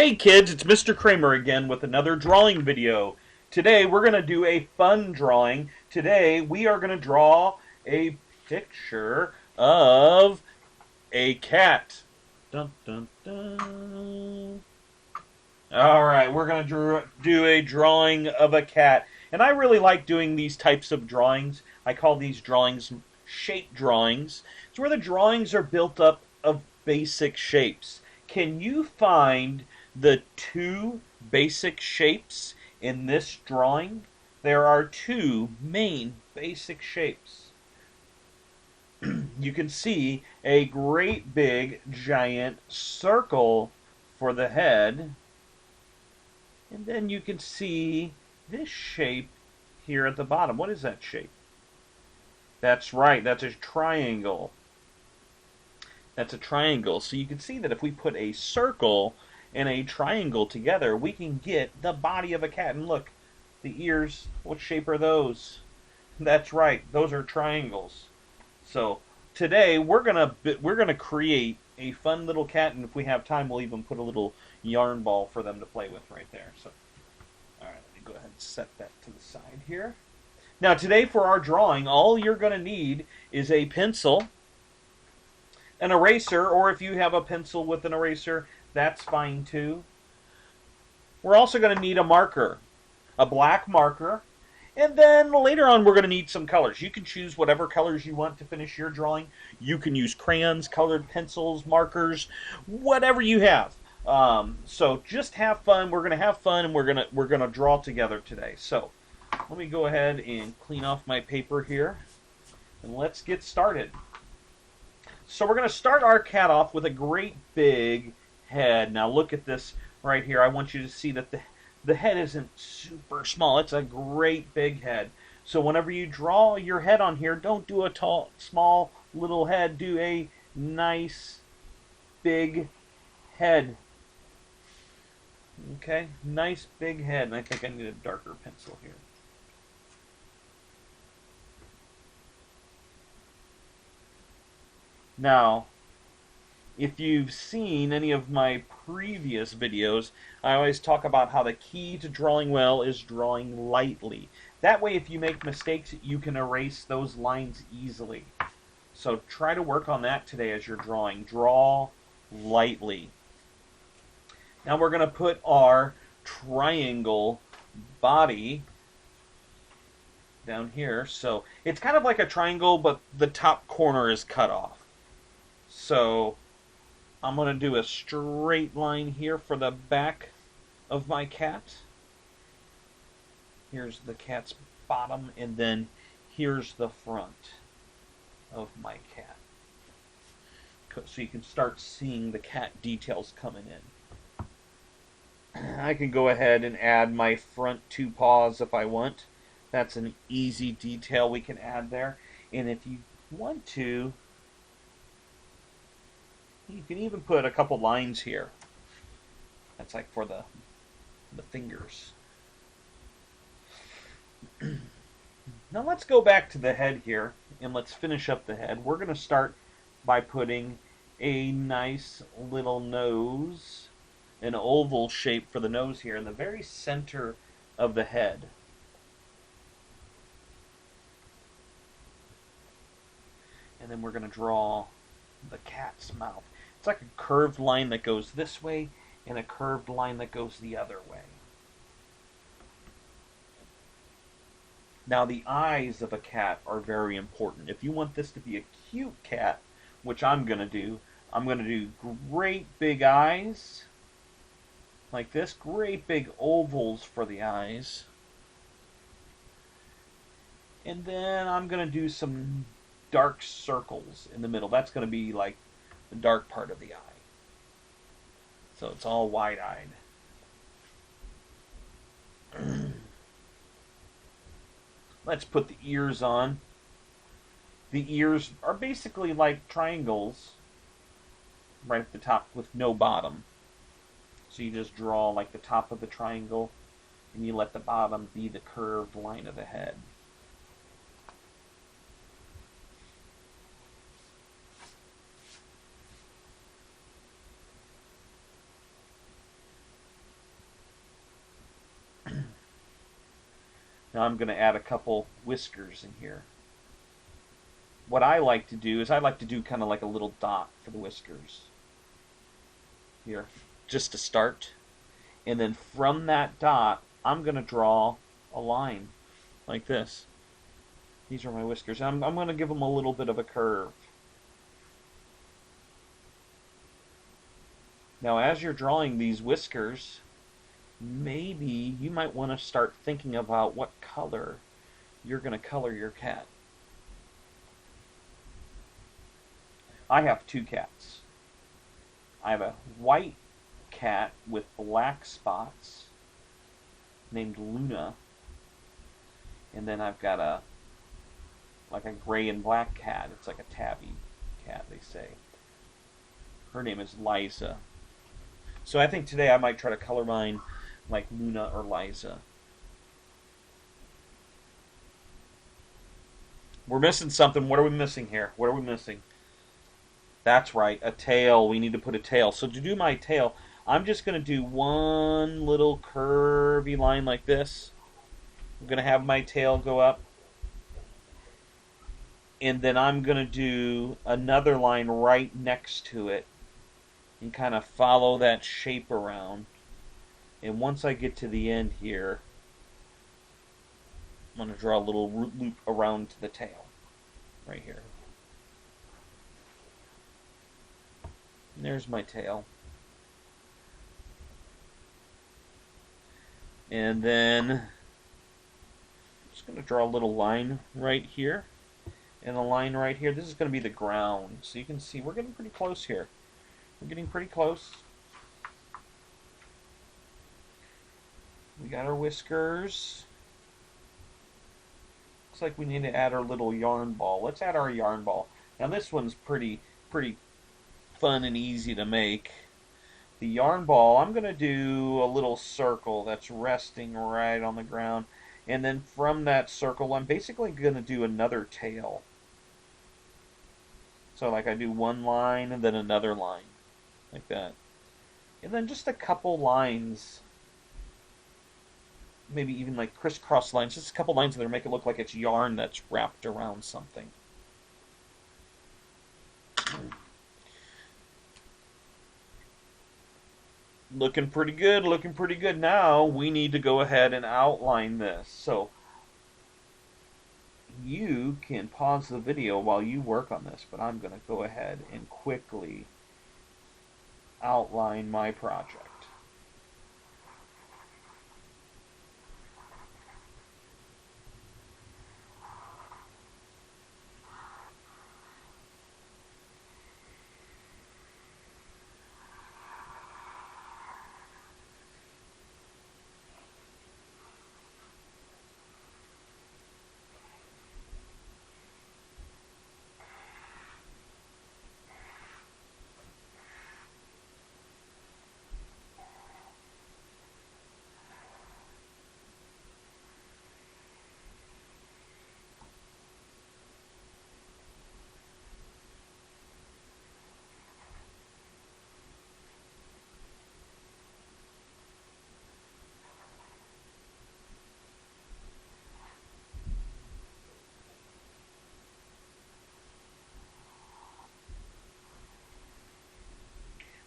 Hey kids, it's Mr. Kramer again with another drawing video. Today we're going to do a fun drawing. Today we are going to draw a picture of a cat. Dun, dun, dun. Alright, we're going to do a drawing of a cat. And I really like doing these types of drawings. I call these drawings shape drawings. It's where the drawings are built up of basic shapes. Can you find the two basic shapes in this drawing? There are two main basic shapes. You can see a great big giant circle for the head, and then you can see this shape here at the bottom. What is that shape? That's right, that's a triangle. That's a triangle. So you can see that if we put a circle and a triangle together, we can get the body of a cat. And look, the ears, what shape are those? That's right, those are triangles. So today we're gonna create a fun little cat, and if we have time, we'll even put a little yarn ball for them to play with right there. So, all right, let me go ahead and set that to the side here. Now today for our drawing, all you're gonna need is a pencil, an eraser, or if you have a pencil with an eraser, that's fine too. We're also going to need a marker, a black marker, and then later on we're going to need some colors. You can choose whatever colors you want to finish your drawing. You can use crayons, colored pencils, markers, whatever you have. So just have fun. We're going to have fun, and we're gonna draw together today. So let me go ahead and clean off my paper here, and let's get started. So we're going to start our cat off with a great big head. Now look at this right here. I want you to see that the head isn't super small. It's a great big head. So whenever you draw your head on here, don't do a small little head. Do a nice big head. Okay, nice big head. And I think I need a darker pencil here. Now, if you've seen any of my previous videos, I always talk about how the key to drawing well is drawing lightly. That way, if you make mistakes, you can erase those lines easily. So try to work on that today as you're drawing. Draw lightly. Now we're going to put our triangle body down here. So it's kind of like a triangle, but the top corner is cut off. So I'm going to do a straight line here for the back of my cat. Here's the cat's bottom, and then here's the front of my cat. So you can start seeing the cat details coming in. I can go ahead and add my front two paws if I want. That's an easy detail we can add there. And if you want to, you can even put a couple lines here. That's like for the fingers. Now let's go back to the head here, and let's finish up the head. We're going to start by putting a nice little nose, an oval shape for the nose here in the very center of the head. And then we're going to draw the cat's mouth. It's like a curved line that goes this way and a curved line that goes the other way. Now the eyes of a cat are very important. If you want this to be a cute cat, which I'm going to do great big eyes like this, great big ovals for the eyes. And then I'm going to do some dark circles in the middle. That's going to be like the dark part of the eye. So it's all wide-eyed. Let's put the ears on. The ears are basically like triangles right at the top with no bottom. So you just draw like the top of the triangle, and you let the bottom be the curved line of the head. Now I'm going to add a couple whiskers in here. What I like to do is I like to do kind of like a little dot for the whiskers. Here, just to start. And then from that dot, I'm going to draw a line like this. These are my whiskers. I'm going to give them a little bit of a curve. Now, as you're drawing these whiskers, maybe you might want to start thinking about what color you're going to color your cat. I have two cats. I have a white cat with black spots named Luna, and then I've got a gray and black cat. It's like a tabby cat, they say. Her name is Liza. So I think today I might try to color mine like Luna or Liza. We're missing something. What are we missing here? What are we missing? That's right, a tail. We need to put a tail. So to do my tail, I'm just going to do one little curvy line like this. I'm going to have my tail go up. And then I'm going to do another line right next to it and kind of follow that shape around. And once I get to the end here, I'm going to draw a little loop around to the tail right here. And there's my tail. And then I'm just going to draw a little line right here and a line right here. This is going to be the ground. So you can see we're getting pretty close here. We're getting pretty close. We got our whiskers. Looks like we need to add our little yarn ball. Let's add our yarn ball. Now this one's pretty fun and easy to make. The yarn ball, I'm going to do a little circle that's resting right on the ground. And then from that circle, I'm basically going to do another tail. So like I do one line and then another line. Like that. And then just a couple lines. Maybe even like crisscross lines. Just a couple lines that make it look like it's yarn that's wrapped around something. Looking pretty good, looking pretty good. Now we need to go ahead and outline this. So you can pause the video while you work on this, but I'm going to go ahead and quickly outline my project.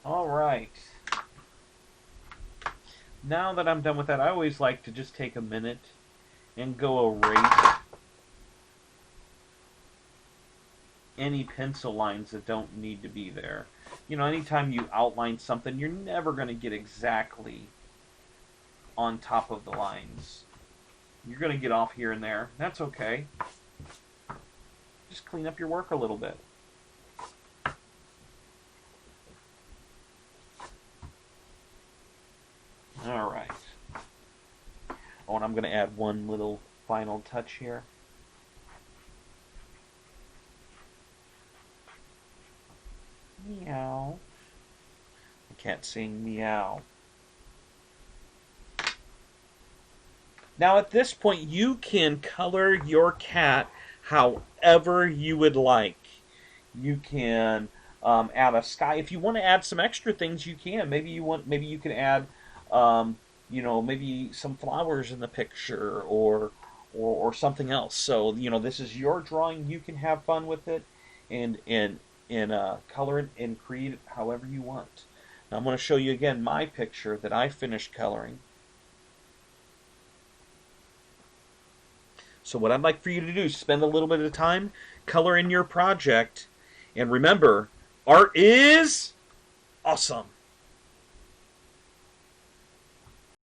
Alright. Now that I'm done with that, I always like to just take a minute and go erase any pencil lines that don't need to be there. You know, anytime you outline something, you're never going to get exactly on top of the lines. You're going to get off here and there. That's okay. Just clean up your work a little bit. Alright. Oh, and I'm going to add one little final touch here. Meow. I can't sing meow. Now at this point, you can color your cat however you would like. You can add a sky. If you want to add some extra things, you can. Maybe you can add, you know, maybe some flowers in the picture, or or something else. So, this is your drawing. You can have fun with it and color it and create it however you want. Now I'm going to show you again my picture that I finished coloring. So what I'd like for you to do is spend a little bit of time coloring your project. And remember, art is awesome.